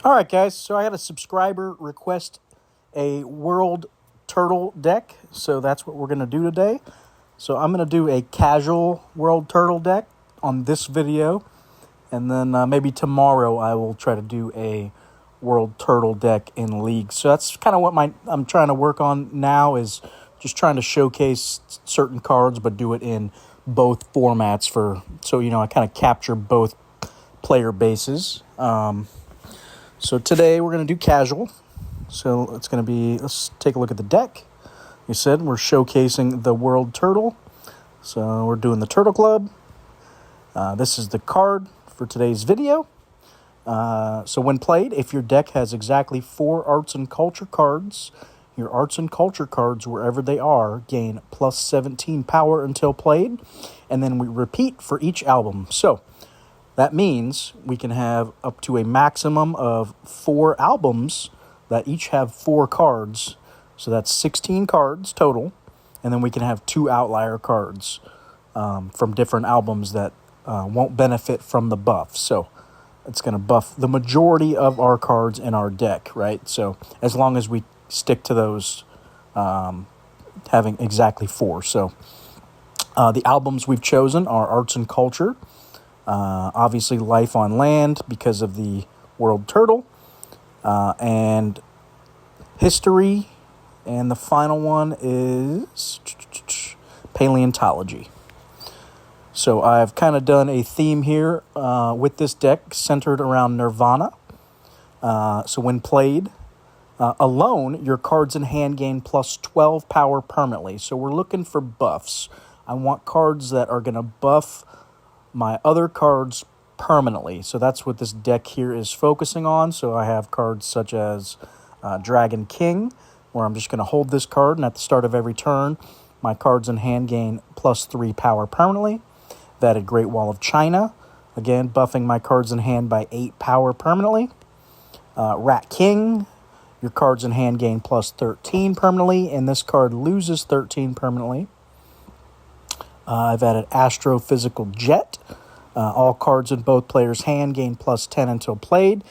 All right, guys. So I had a subscriber request a World Turtle deck. So that's what we're going to do today. So I'm going to do a casual World Turtle deck on this video. And then maybe tomorrow I will try to do a World Turtle deck in League. So that's kind of what I'm trying to work on now, is just trying to showcase certain cards, but do it in both formats so I kind of capture both player bases. So today we're going to do casual. So let's take a look at the deck. You said we're showcasing the World Turtle. So we're doing the Turtle Club. This is the card for today's video. So when played, if your deck has exactly 4 Arts and Culture cards, your Arts and Culture cards, wherever they are, gain plus 17 power until played. And then we repeat for each album. So that means we can have up to a maximum of 4 albums that each have 4 cards. So that's 16 cards total. And then we can have 2 outlier cards from different albums that won't benefit from the buff. So it's going to buff the majority of our cards in our deck, right? So as long as we stick to those having exactly 4. So the albums we've chosen are Arts and Culture. Obviously, Life on Land because of the World Turtle, and History, and the final one is Paleontology. So I've kind of done a theme here with this deck centered around Nirvana. So when played alone, your cards in hand gain plus 12 power permanently. So we're looking for buffs. I want cards that are going to buff my other cards permanently. So that's what this deck here is focusing on. So I have cards such as Dragon King, where I'm just going to hold this card, and at the start of every turn, my cards in hand gain plus 3 power permanently. I've added Great Wall of China, again buffing my cards in hand by 8 power permanently. Rat King, your cards in hand gain plus 13 permanently, and this card loses 13 permanently. I've added Astrophysical Jet. All cards in both players' hand gain plus 10 until played.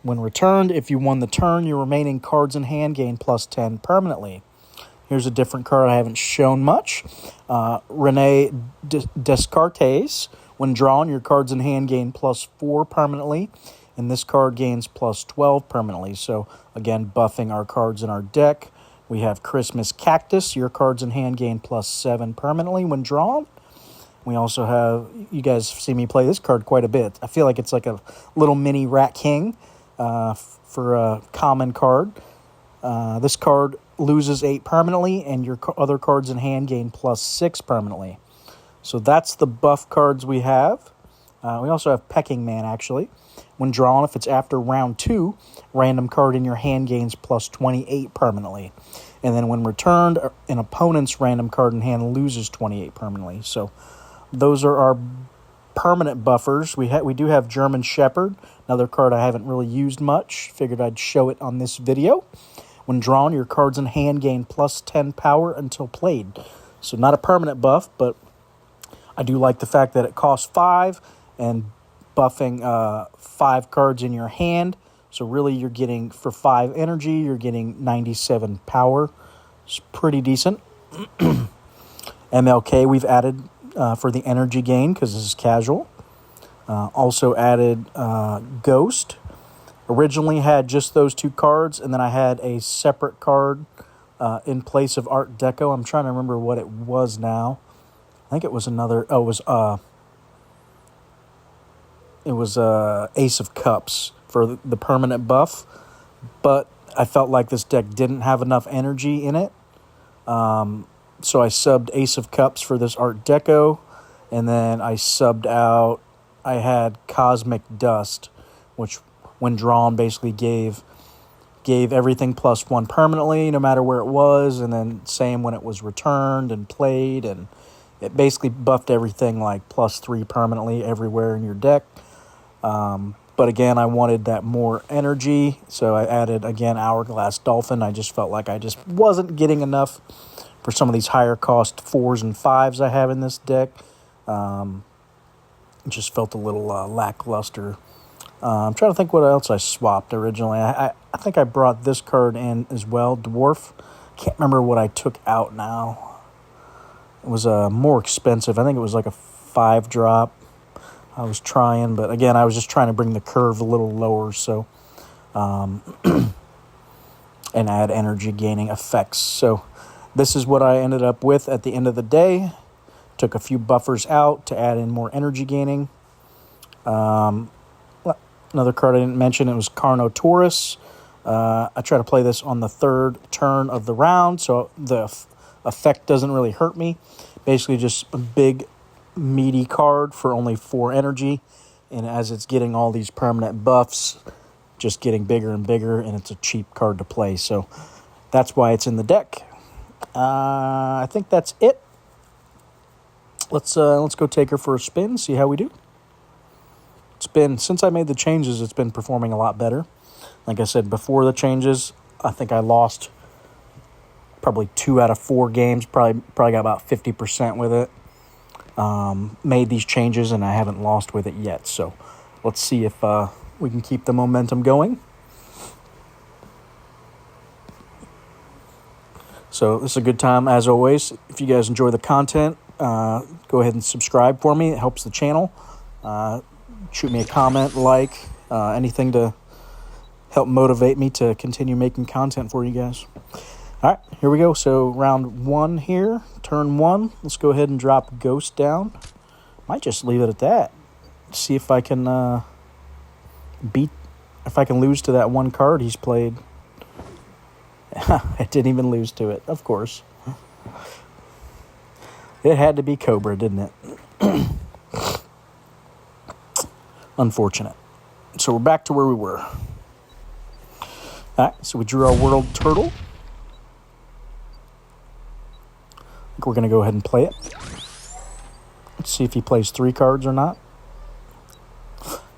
When returned, if you won the turn, your remaining cards in hand gain plus 10 permanently. Here's a different card I haven't shown much. Rene Descartes. When drawn, your cards in hand gain plus 4 permanently, and this card gains plus 12 permanently. So, again, buffing our cards in our deck. We have Christmas Cactus. Your cards in hand gain plus 7 permanently when drawn. We also have, you guys see me play this card quite a bit. I feel like it's like a little mini Rat King for a common card. This card loses 8 permanently, and your other cards in hand gain plus 6 permanently. So that's the buff cards we have. We also have Pecking Man, actually. When drawn, if it's after round 2, random card in your hand gains plus 28 permanently. And then when returned, an opponent's random card in hand loses 28 permanently. So those are our permanent buffers. We do have German Shepherd, another card I haven't really used much. Figured I'd show it on this video. When drawn, your cards in hand gain plus 10 power until played. So not a permanent buff, but I do like the fact that it costs 5 and buffing 5 cards in your hand. So really you're getting, for 5 energy, you're getting 97 power. It's pretty decent. MLK we've added for the energy gain because this is casual. Also added Ghost. Originally had just those 2 cards, and then I had a separate card in place of Art Deco. I'm trying to remember what it was now. I think it was it was Ace of Cups for the permanent buff, but I felt like this deck didn't have enough energy in it. So I subbed Ace of Cups for this Art Deco, and then I subbed out, I had Cosmic Dust, which when drawn basically gave everything plus 1 permanently, no matter where it was, and then same when it was returned and played, and it basically buffed everything like plus 3 permanently everywhere in your deck. But again, I wanted that more energy, so I added, again, Hourglass Dolphin. I just felt like I just wasn't getting enough for some of these higher cost 4s and 5s I have in this deck. It just felt a little lackluster I'm trying to think what else I swapped originally. I think I brought this card in as well, Dwarf. Can't remember what I took out now. It was more expensive. I think it was like a 5-drop. I was trying, but again, I was just trying to bring the curve a little lower, so and add energy gaining effects. So this is what I ended up with at the end of the day. Took a few buffers out to add in more energy gaining. Another card I didn't mention, it was Carnotaurus. I try to play this on the 3rd turn of the round, so the effect doesn't really hurt me. Basically just a big, meaty card for only 4 energy. And as it's getting all these permanent buffs, just getting bigger and bigger, and it's a cheap card to play. So that's why it's in the deck. I think that's it. Let's go take her for a spin, see how we do. Since I made the changes, it's been performing a lot better. Like I said, before the changes, I think I lost probably 2 out of 4 games. Probably got about 50% with it. Made these changes, and I haven't lost with it yet. So let's see if we can keep the momentum going. So this is a good time, as always. If you guys enjoy the content, go ahead and subscribe for me. It helps the channel. Shoot me a comment, anything to help motivate me to continue making content for you guys. All right, here we go. So round 1 here, turn 1. Let's go ahead and drop Ghost down. Might just leave it at that. See if I can lose to that one card he's played. I didn't even lose to it, of course. It had to be Cobra, didn't it? Unfortunate. So we're back to where we were. All right, so we drew our World Turtle. I think we're going to go ahead and play it. Let's see if he plays 3 cards or not.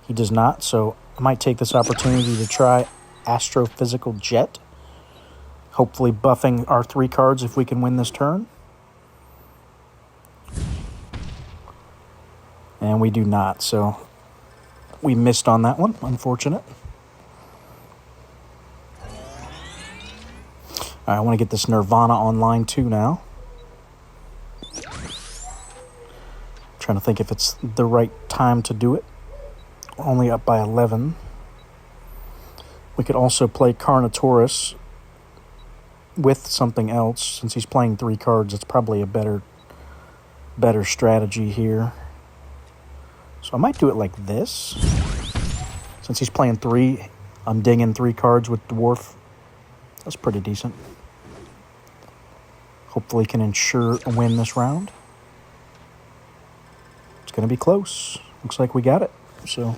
He does not, so I might take this opportunity to try Astrophysical Jet. Hopefully buffing our 3 cards if we can win this turn. And we do not, so we missed on that one. Unfortunate. All right, I want to get this Nirvana online too now. Trying to think if it's the right time to do it. We're only up by 11. We could also play Carnotaurus with something else. Since he's playing 3 cards, it's probably a better strategy here. So I might do it like this. Since he's playing 3, I'm dinging 3 cards with Dwarf. That's pretty decent. Hopefully can ensure a win this round. It's going to be close. Looks like we got it. So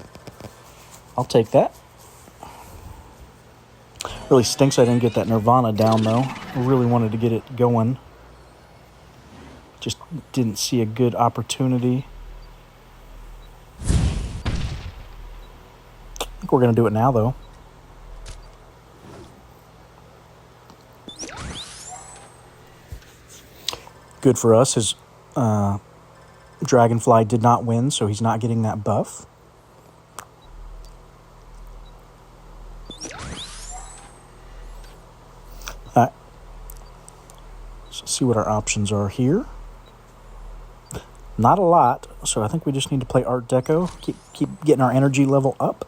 I'll take that. Really stinks I didn't get that Nirvana down, though. I really wanted to get it going. Just didn't see a good opportunity. I think we're going to do it now, though. Good for us. His Dragonfly did not win, so he's not getting that buff. All right. So let's see what our options are here. Not a lot, so I think we just need to play Art Deco. Keep getting our energy level up,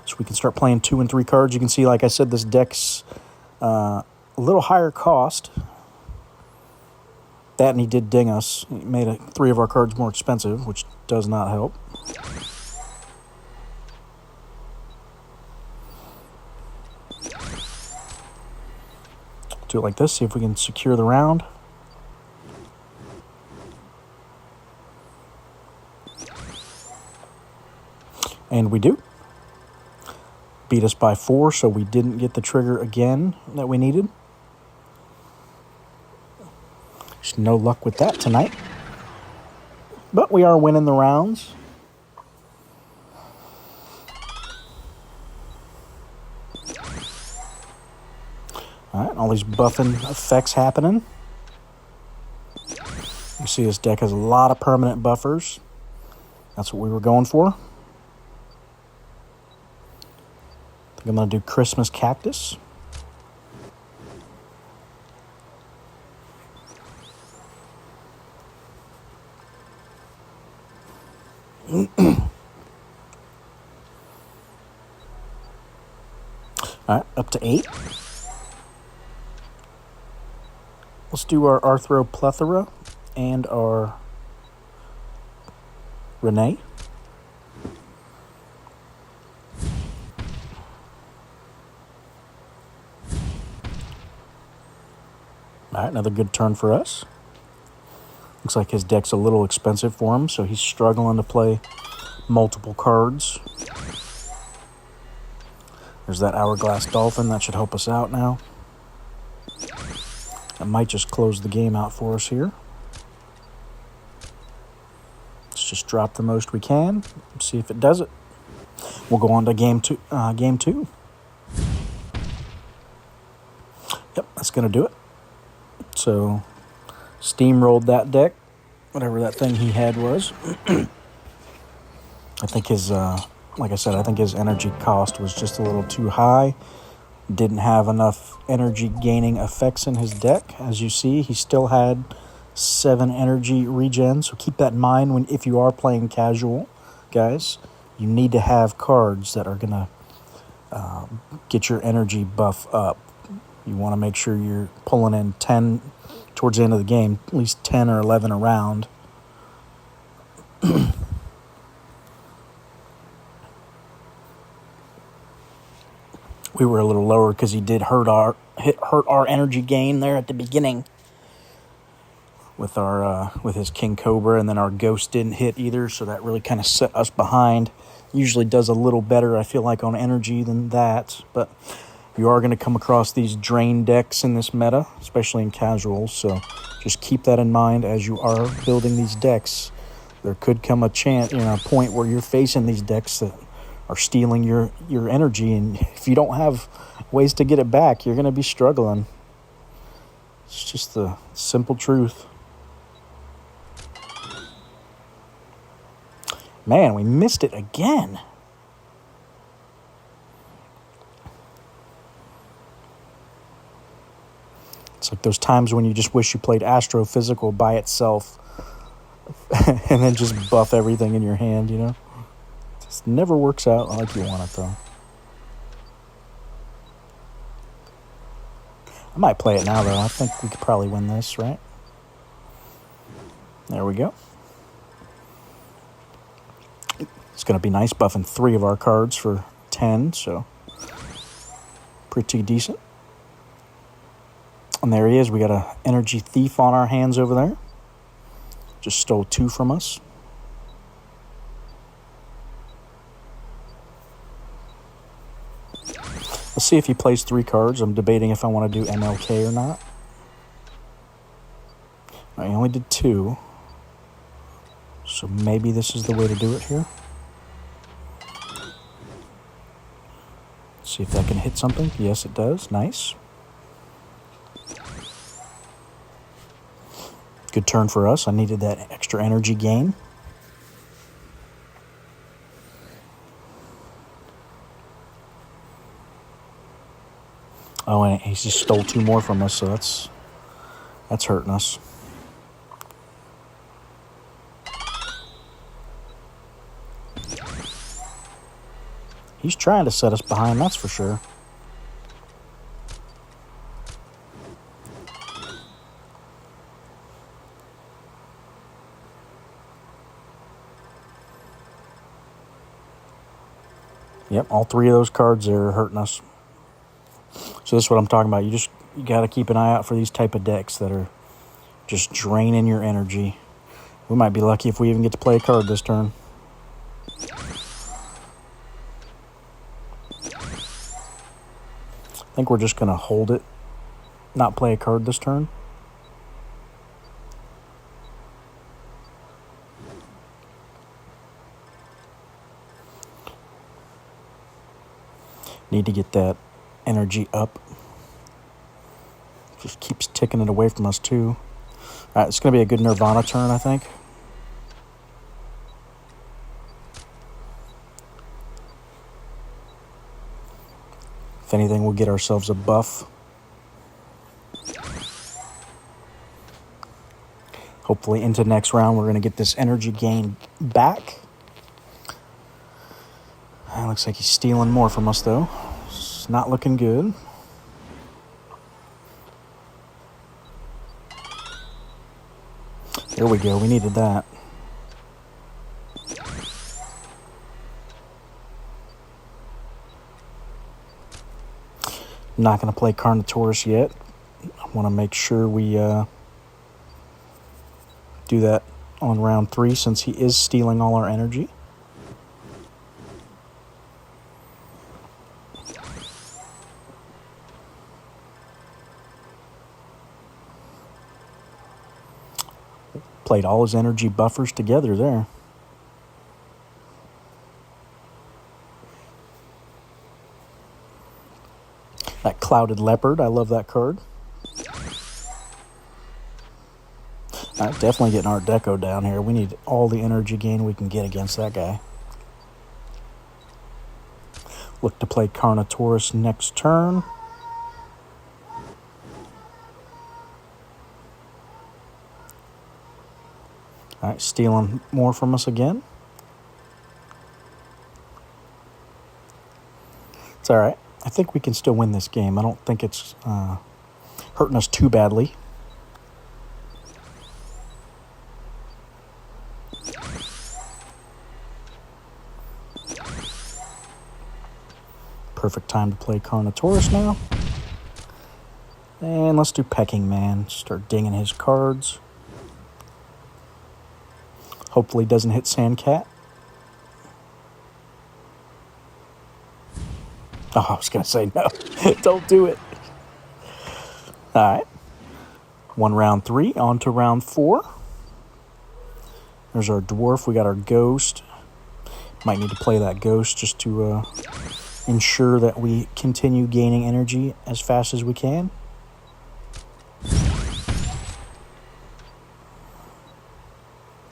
so we can start playing 2 and 3 cards. You can see, like I said, this deck's a little higher cost. That, and he did ding us. He made 3 of our cards more expensive, which does not help. Do it like this, see if we can secure the round. And we do. Beat us by 4, so we didn't get the trigger again that we needed. There's no luck with that tonight. But we are winning the rounds. All right, all these buffing effects happening. You see this deck has a lot of permanent buffers. That's what we were going for. I'm going to do Christmas Cactus. All right, up to 8. Let's do our Arthroplethora and our Renee. All right, another good turn for us. Looks like his deck's a little expensive for him, so he's struggling to play multiple cards. There's that Hourglass Dolphin. That should help us out now. That might just close the game out for us here. Let's just drop the most we can. See if it does it. We'll go on to game two. Yep, that's going to do it. So, steamrolled that deck. Whatever that thing he had was. I think his... like I said, I think his energy cost was just a little too high. Didn't have enough energy gaining effects in his deck. As you see, he still had 7 energy regen. So keep that in mind if you are playing casual, guys. You need to have cards that are going to get your energy buff up. You want to make sure you're pulling in 10 towards the end of the game, at least 10 or 11 around. We were a little lower because he did hurt our energy gain there at the beginning with our with his King Cobra, and then our Ghost didn't hit either, so that really kind of set us behind. Usually does a little better, I feel like, on energy than that, but you are going to come across these drain decks in this meta, especially in casuals, so just keep that in mind as you are building these decks. There could come a point where you're facing these decks that are stealing your energy, and if you don't have ways to get it back, you're going to be struggling. It's just the simple truth. Man, we missed it again. It's like those times when you just wish you played Astrophysical by itself and then just buff everything in your hand, you know? It never works out like you want it, though. I might play it now, though. I think we could probably win this, right? There we go. It's going to be nice buffing 3 of our cards for 10, so pretty decent. And there he is. We got an Energy Thief on our hands over there. Just stole 2 from us. Let's see if he plays 3 cards. I'm debating if I want to do MLK or not. I only did 2. So maybe this is the way to do it here. See if that can hit something. Yes, it does. Nice. Good turn for us. I needed that extra energy gain. Oh, and he just stole 2 more from us, so that's hurting us. He's trying to set us behind, that's for sure. Yep, all 3 of those cards are hurting us. So this is what I'm talking about. You got to keep an eye out for these type of decks that are just draining your energy. We might be lucky if we even get to play a card this turn. I think we're just going to hold it, not play a card this turn. Need to get that energy up. Just keeps ticking it away from us too. All right, it's going to be a good Nirvana turn, I think. If anything, we'll get ourselves a buff. Hopefully into next round, we're going to get this energy gain back. Looks like he's stealing more from us, though. It's not looking good. There we go. We needed that. Not going to play Carnotaurus yet. I want to make sure we do that on round 3 since he is stealing all our energy. Played all his energy buffers together there. That Clouded Leopard, I love that card. Definitely getting Art Deco down here. We need all the energy gain we can get against that guy. Look to play Carnotaurus next turn. All right, stealing more from us again. It's all right. I think we can still win this game. I don't think it's hurting us too badly. Perfect time to play Carnotaurus now. And let's do Pecking Man. Start dinging his cards. Hopefully doesn't hit Sandcat. Oh, I was going to say no. Don't do it. All right. 1 round 3. On to round 4. There's our Dwarf. We got our Ghost. Might need to play that Ghost just to ensure that we continue gaining energy as fast as we can.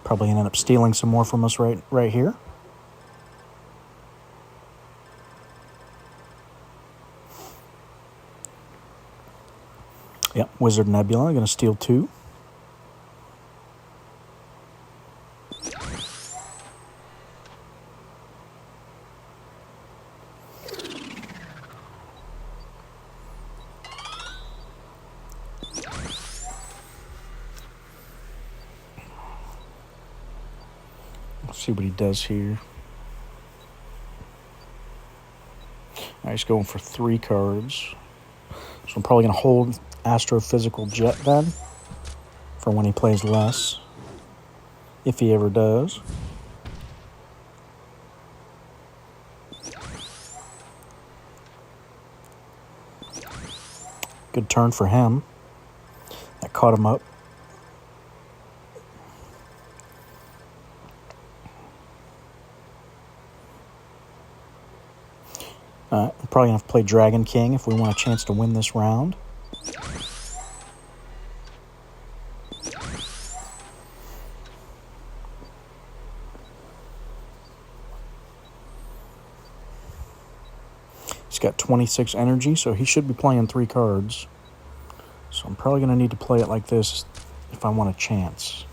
Probably ended up stealing some more from us right here. Yep, Wizard Nebula. I'm going to steal 2. Let's see what he does here. All right, he's going for 3 cards. So I'm probably going to hold Astrophysical Jet then for when he plays less, if he ever does. Good turn for him. That caught him up. I'm probably going to have to play Dragon King if we want a chance to win this round. He's got 26 energy, so he should be playing 3 cards. So I'm probably going to need to play it like this if I want a chance.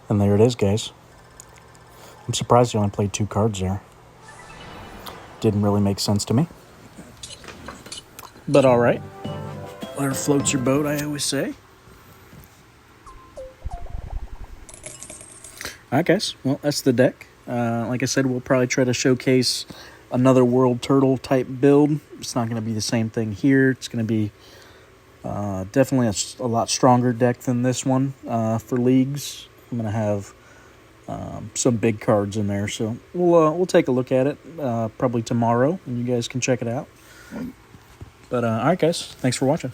And there it is, guys. I'm surprised he only played 2 cards there. Didn't really make sense to me. But all right. Whatever floats your boat, I always say. All right, guys. Well, that's the deck. Like I said, we'll probably try to showcase another World Turtle type build. It's not going to be the same thing here. It's going to be definitely a lot stronger deck than this one for leagues. I'm going to have some big cards in there, so we'll take a look at it probably tomorrow, and you guys can check it out. But all right, guys, thanks for watching.